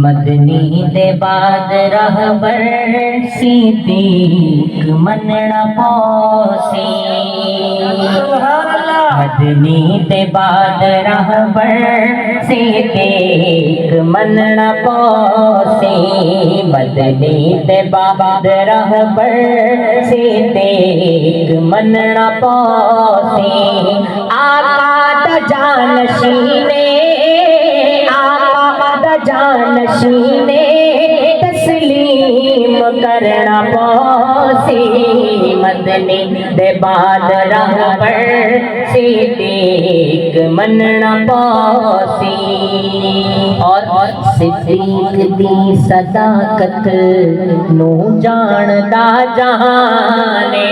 مدنی دے بعد رہبر صدیق مننا پوسی، مدنی دے بعد رہبر صدیق مننا پوسی، مدنی دے بعد رہبر صدیق مننا پوسی، آقا دا جانشینے جانشین تسلیم کرنا پوسی، مدنی دے بعد رہبر صدیق مننا پوسی، اور صدیق دی صداقت نو جاندا جہانے،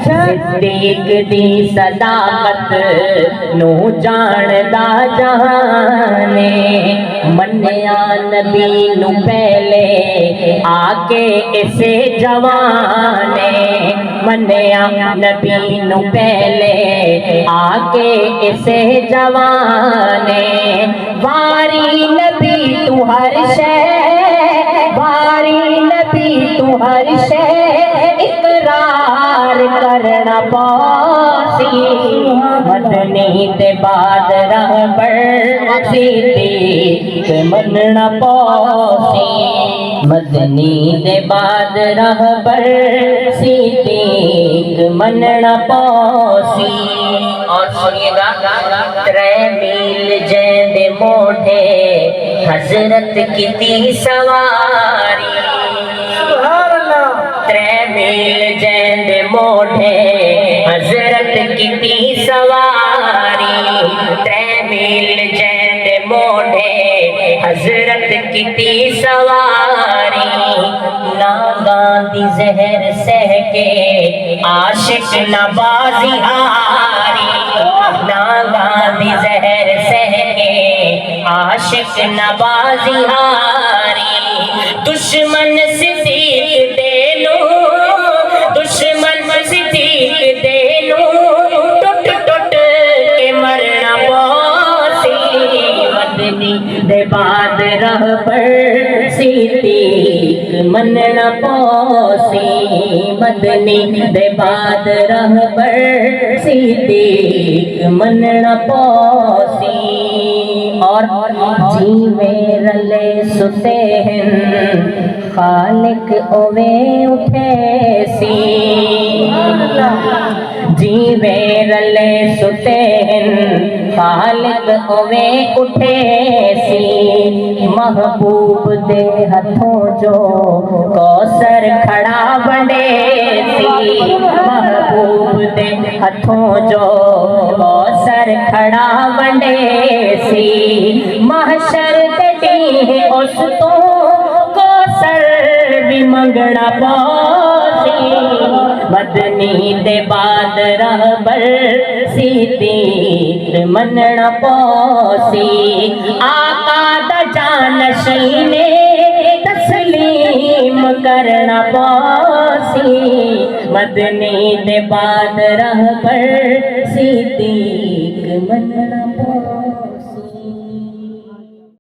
صدیق دی صداقت نو جاندا جہانے، منیا نبی نو پہلے آکے اسے جوانے، منیا نبی نو پہلے آکے اسے جوانے، واری نبی تو ہر شے، واری نبی تو ہر شے اقرار کرنا پوسی، مدنی دے بعد رہبر صدیق مننا پوسی، مدنی دے بعد رہبر صدیق مننا پوسی، اور سنیے گا، 3 میل جیندے موڑے حضرت کیتی سواری، 3 میل جیندے موڑے حضرت کیتی سواری، 3 میل جیندے موڑے حضرت کیتی سواری، ناگاں دی زہر سہ کے عاشق نبازی ہاری، ناگاں دی زہر سہ کے عاشق نبازی ہاری، دشمن صدیق دینو، دشمن صدیق دینو ٹوٹ ٹوٹ کے مرنا پوسی، مدنی دے بعد رہبر صدیق مننا پوسی، مدنی دے بعد رہبر صدیق مننا پوسی، اور جیویں رلے ستے ہیں خالق اوے اٹھے سی، جیویں رلے ستے ہیں خالق اوے اٹھے سی، محبوب دے ہتھوں جو کوثر کھڑا بنڈے سی، محبوب دے ہتھوں جو کوثر کھڑا بنڈے سی، محشر تے اس تو کوثر بھی منگنا پوسی، مدنی دے بعد رہبر صدیق مننا پوسی، آقا دا جانشین تسلیم کرنا پوسی، مدنی دے بعد رہبر صدیق مننا پوسی۔